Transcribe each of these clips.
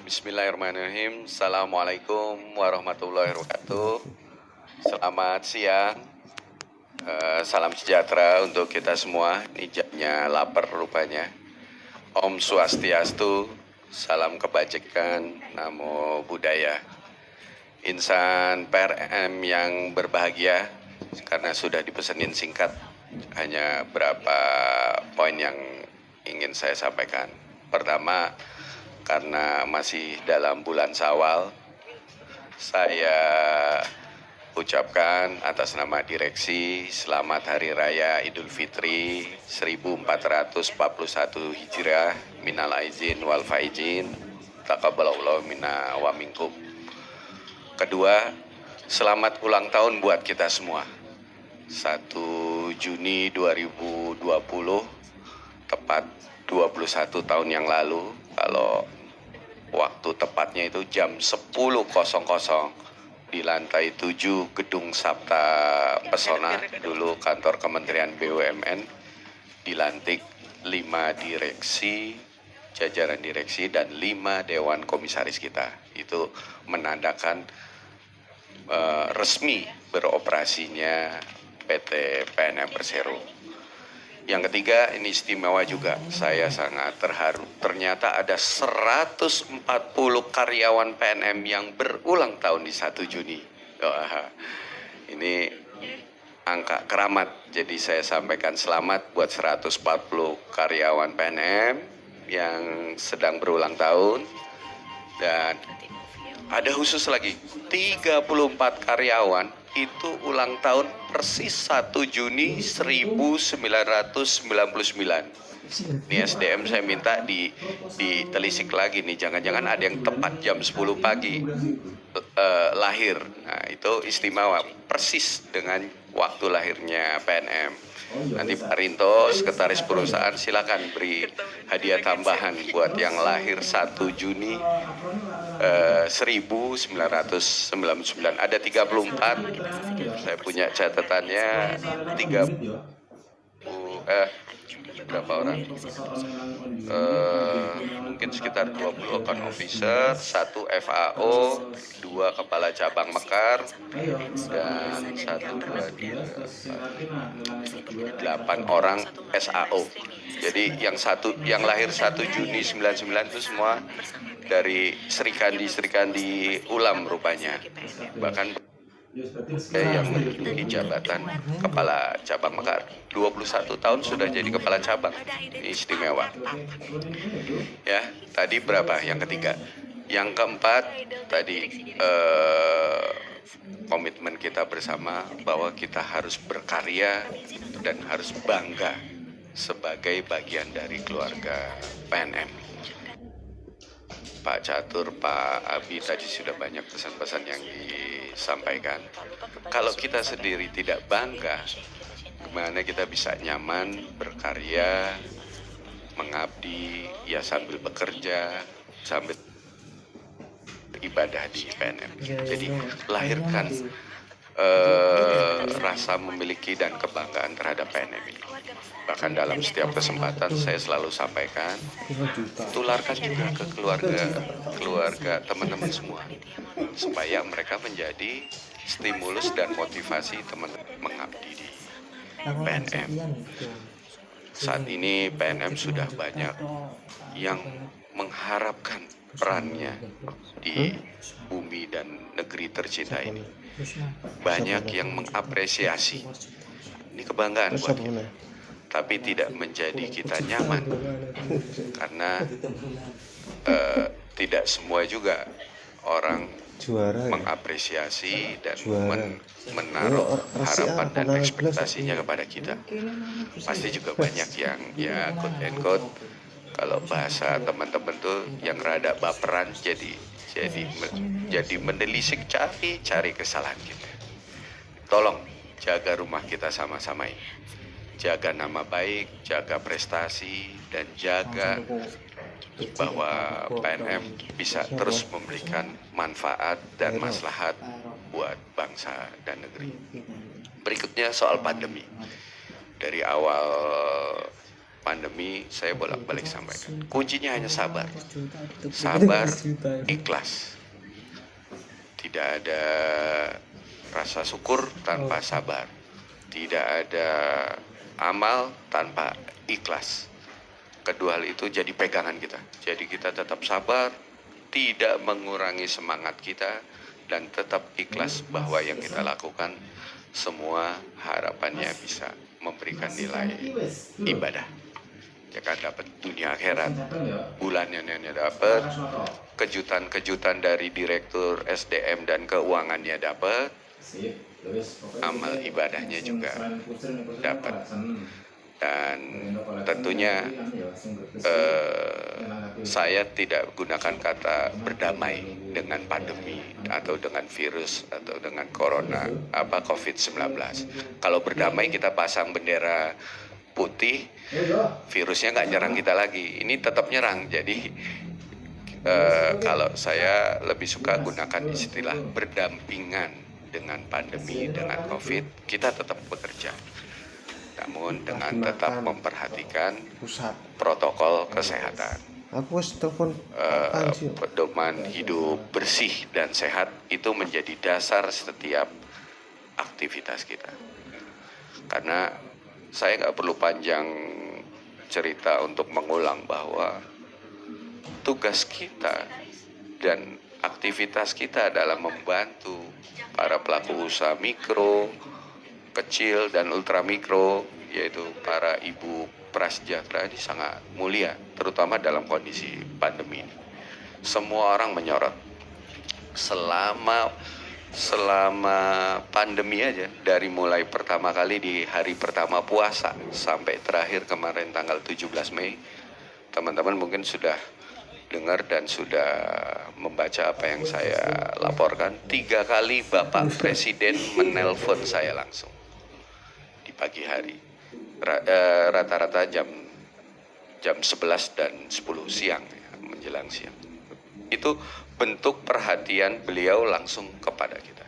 Bismillahirrahmanirrahim. Assalamualaikum warahmatullahi wabarakatuh. Selamat siang. Salam sejahtera untuk kita semua. Ini jamnya lapar rupanya. Om Swastiastu. Salam kebajikan. Namo Buddhaya. Insan PRM yang berbahagia, karena sudah dipesenin singkat, hanya berapa poin yang ingin saya sampaikan. Pertama, karena masih dalam bulan Syawal, saya ucapkan atas nama direksi selamat Hari Raya Idul Fitri 1441 Hijriah, minal aizin wal faizin, taqabbalallahu minna wa minkum. Kedua, selamat ulang tahun buat kita semua. 1 Juni 2020, tepat 21 tahun yang lalu, kalau waktu tepatnya itu jam 10.00 di lantai 7 Gedung Sabta Pesona, dulu kantor Kementerian BUMN, dilantik 5 direksi, jajaran direksi, dan 5 dewan komisaris kita. Itu menandakan resmi beroperasinya PT PNM Persero. Yang ketiga, ini istimewa juga, saya sangat terharu. Ternyata ada 140 karyawan PNM yang berulang tahun di 1 Juni. Wah, ini angka keramat. Jadi saya sampaikan selamat buat 140 karyawan PNM yang sedang berulang tahun. Dan ada khusus lagi, 34 karyawan itu ulang tahun persis 1 Juni 1999. Ini SDM saya minta ditelisik lagi nih, jangan-jangan ada yang tepat jam 10 pagi lahir. Nah, itu istimewa, persis dengan waktu lahirnya PNM. Nanti Pak Rinto, sekretaris perusahaan, silakan beri hadiah tambahan buat yang lahir 1 Juni 1999. Ada 34, saya punya catatannya, 30 berapa orang? Mungkin sekitar 20 account officer, 1 FAO, 2 kepala cabang Mekar, dan 1, 2, 3, 8 orang SAO. Jadi yang lahir 1 Juni 99 itu semua dari Serikandi Ulam rupanya. Bahkan yang menduduki jabatan kepala cabang Mekar. 21 tahun sudah jadi kepala cabang. Istimewa. Ya, tadi berapa? Yang ketiga. Yang keempat, tadi komitmen kita bersama bahwa kita harus berkarya dan harus bangga sebagai bagian dari keluarga PNM. Pak Catur, Pak Abi tadi sudah banyak pesan-pesan yang disampaikan. Kalau kita sendiri tidak bangga, gimana kita bisa nyaman, berkarya, mengabdi, ya sambil bekerja, sambil beribadah di PNM. Jadi lahirkan rasa memiliki dan kebanggaan terhadap PNM ini. Bahkan dalam setiap kesempatan saya selalu sampaikan, tularkan juga ke keluarga teman-teman semua, supaya mereka menjadi stimulus dan motivasi teman-teman mengabdi di PNM. Saat ini PNM sudah banyak yang mengharapkan perannya di bumi dan negeri tercinta ini. Banyak yang mengapresiasi. Ini kebanggaan buat kita. Tapi tidak menjadi kita nyaman, karena tidak semua juga orang mengapresiasi dan menaruh harapan dan ekspektasinya kepada kita. Pasti juga banyak yang ya quote and quote, kalau bahasa teman-teman tuh yang rada baperan, jadi mendelisik, cari kesalahan kita. Tolong jaga rumah kita sama-sama ini. Jaga nama baik, jaga prestasi, dan jaga bahwa PNM bisa terus memberikan manfaat dan maslahat buat bangsa dan negeri. Berikutnya soal pandemi. Dari awal pandemi, saya bolak-balik sampaikan. Kuncinya hanya sabar. Sabar, ikhlas. Tidak ada rasa syukur tanpa sabar. Tidak ada amal tanpa ikhlas. Kedua hal itu jadi pegangan kita. Jadi kita tetap sabar, tidak mengurangi semangat kita, dan tetap ikhlas bahwa yang kita lakukan semua harapannya bisa memberikan nilai ibadah. Ya kan, dapat dunia akhirat, bulannya dapat, kejutan-kejutan dari direktur SDM dan keuangannya dapat, amal ibadahnya juga dapat. Dan tentunya saya tidak gunakan kata berdamai dengan pandemi atau dengan virus atau dengan corona COVID-19. Kalau berdamai kita pasang bendera putih, virusnya nggak nyerang kita lagi. Ini tetap nyerang. Jadi kalau saya lebih suka gunakan istilah berdampingan dengan pandemi, dengan COVID, kita tetap bekerja. Namun dengan tetap memperhatikan protokol kesehatan. Pedoman hidup bersih dan sehat itu menjadi dasar setiap aktivitas kita. Karena saya nggak perlu panjang cerita untuk mengulang bahwa tugas kita dan aktivitas kita adalah membantu para pelaku usaha mikro, kecil, dan ultramikro, yaitu para ibu prasejahtera. Ini sangat mulia, terutama dalam kondisi pandemi ini. Semua orang menyorot. Selama pandemi aja, dari mulai pertama kali di hari pertama puasa sampai terakhir kemarin tanggal 17 Mei, teman-teman mungkin sudah dengar dan sudah membaca apa yang saya laporkan. 3 kali Bapak Presiden menelpon saya langsung di pagi hari, rata-rata jam 11 dan 10 siang, menjelang siang. Itu bentuk perhatian beliau langsung kepada kita.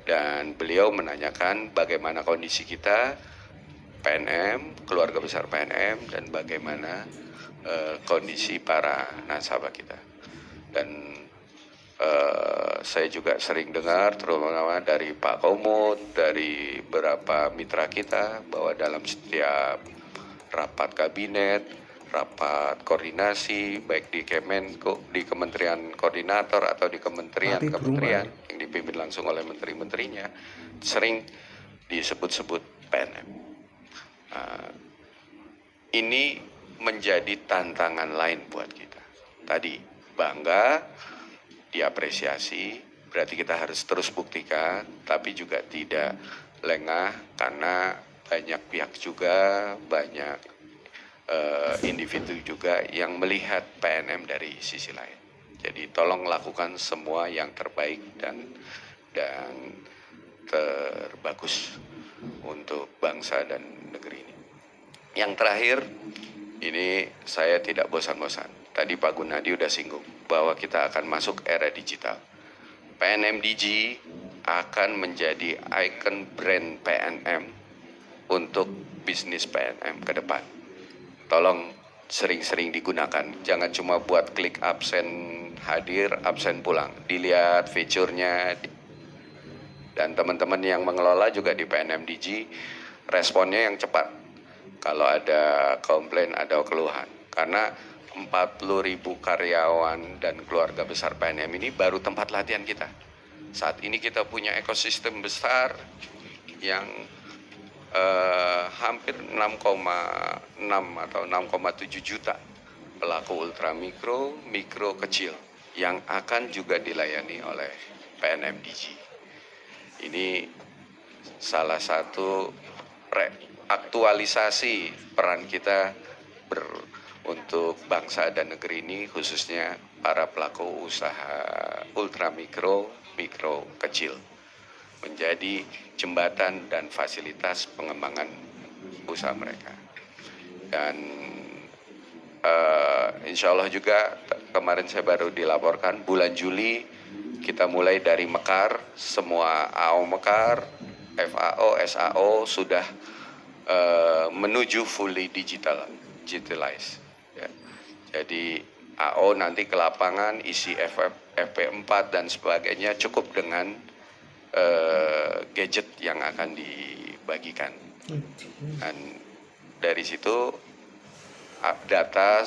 Dan beliau menanyakan bagaimana kondisi kita, PNM, keluarga besar PNM, dan bagaimana kondisi para nasabah kita. Dan saya juga sering dengar terutama dari Pak Komod, dari beberapa mitra kita, bahwa dalam setiap rapat kabinet, rapat koordinasi, baik di Kemenko, di kementerian koordinator atau di kementerian-kementerian yang dipimpin langsung oleh menteri-menterinya, sering disebut-sebut PNM. Ini menjadi tantangan lain buat kita. Tadi bangga, diapresiasi, berarti kita harus terus buktikan, tapi juga tidak lengah karena banyak pihak juga, banyak individu juga yang melihat PNM dari sisi lain. Jadi tolong lakukan semua yang terbaik dan terbagus untuk bangsa dan negeri ini. Yang terakhir, ini saya tidak bosan-bosan. Tadi Pak Gunadi udah singgung bahwa kita akan masuk era digital. PNMDG akan menjadi ikon brand PNM untuk bisnis PNM ke depan. Tolong sering-sering digunakan. Jangan cuma buat klik absen hadir, absen pulang. Dilihat fiturnya. Dan teman-teman yang mengelola juga di PNMDG, responnya yang cepat. Kalau ada komplain, ada keluhan. Karena 40.000 karyawan dan keluarga besar PNM ini baru tempat latihan kita. Saat ini kita punya ekosistem besar yang hampir 6,6 atau 6,7 juta pelaku ultramikro, mikro kecil yang akan juga dilayani oleh PNMDG. Ini salah satu aktualisasi peran kita untuk bangsa dan negeri ini, khususnya para pelaku usaha ultramikro, mikro kecil, menjadi jembatan dan fasilitas pengembangan usaha mereka. Dan insya Allah juga kemarin saya baru dilaporkan bulan Juli kita mulai dari Mekar, semua AO Mekar, FAO, SAO sudah menuju fully digital. digitalize. Ya. Jadi AO nanti ke lapangan isi FP4 dan sebagainya cukup dengan gadget yang akan dibagikan. Dan dari situ data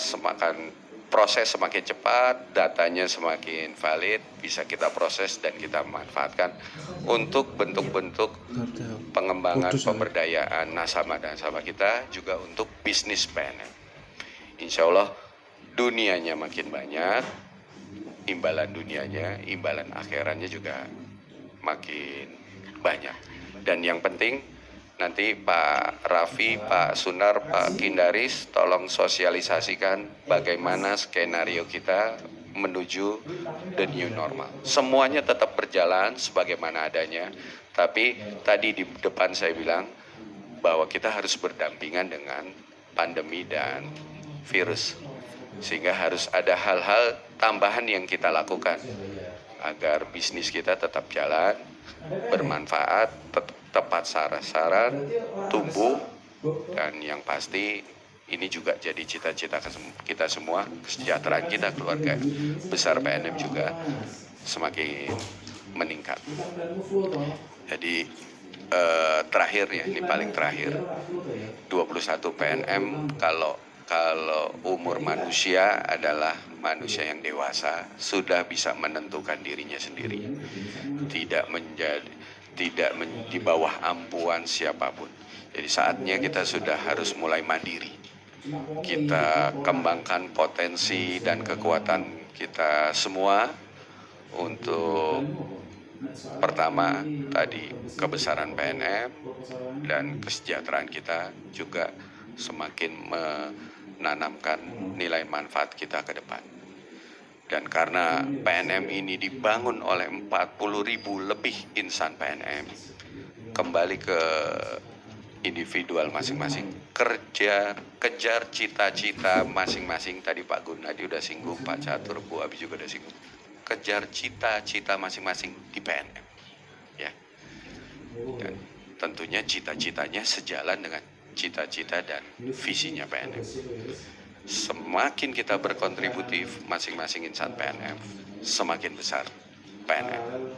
proses semakin cepat, datanya semakin valid, bisa kita proses dan kita manfaatkan untuk bentuk-bentuk pengembangan pemberdayaan nasabah kita, juga untuk bisnis PNM. Insya Allah dunianya makin banyak, imbalan dunianya, imbalan akhirannya juga makin banyak. Dan yang penting nanti Pak Raffi, Pak Sunar, Pak Kindaris tolong sosialisasikan bagaimana skenario kita menuju the new normal. Semuanya tetap berjalan sebagaimana adanya, tapi tadi di depan saya bilang bahwa kita harus berdampingan dengan pandemi dan virus. Sehingga harus ada hal-hal tambahan yang kita lakukan agar bisnis kita tetap jalan, bermanfaat, tepat sasaran, tumbuh, dan yang pasti ini juga jadi cita-cita kita semua, kesejahteraan kita, keluarga besar PNM juga semakin meningkat. Jadi terakhir ya, ini paling terakhir, 21 PNM kalau umur manusia adalah manusia yang dewasa, sudah bisa menentukan dirinya sendiri, tidak di bawah ampuan siapapun. Jadi saatnya kita sudah harus mulai mandiri. Kita kembangkan potensi dan kekuatan kita semua untuk pertama tadi kebesaran PNM dan kesejahteraan kita juga semakin menanamkan nilai manfaat kita ke depan. Dan karena PNM ini dibangun oleh 40.000 lebih insan PNM, kembali ke individual masing-masing, kejar cita-cita masing-masing. Tadi Pak Gunadi udah singgung, Pak Catur, Bu Abi juga udah singgung. Kejar cita-cita masing-masing di PNM. Ya. Dan tentunya cita-citanya sejalan dengan cita-cita dan visinya PNM. Semakin kita berkontributif masing-masing insan PNM, semakin besar PNM.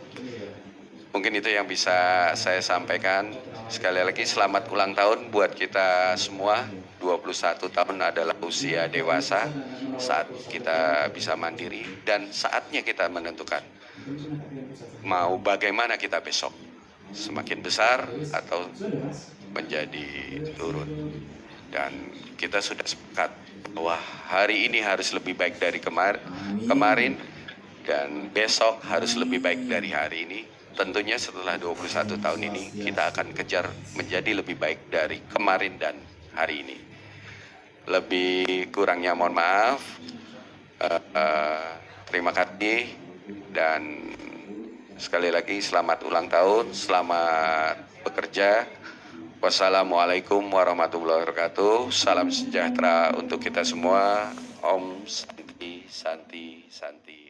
Mungkin itu yang bisa saya sampaikan. Sekali lagi selamat ulang tahun buat kita semua. 21 tahun adalah usia dewasa saat kita bisa mandiri, dan saatnya kita menentukan mau bagaimana kita besok, semakin besar atau menjadi turun. Dan kita sudah sepakat bahwa hari ini harus lebih baik dari kemarin, dan besok harus lebih baik dari hari ini. Tentunya setelah 21 tahun ini kita akan kejar menjadi lebih baik dari kemarin dan hari ini. Lebih kurangnya mohon maaf. Terima kasih, dan sekali lagi selamat ulang tahun, selamat bekerja. Wassalamualaikum warahmatullahi wabarakatuh. Salam sejahtera untuk kita semua. Om Santi Santi Santi.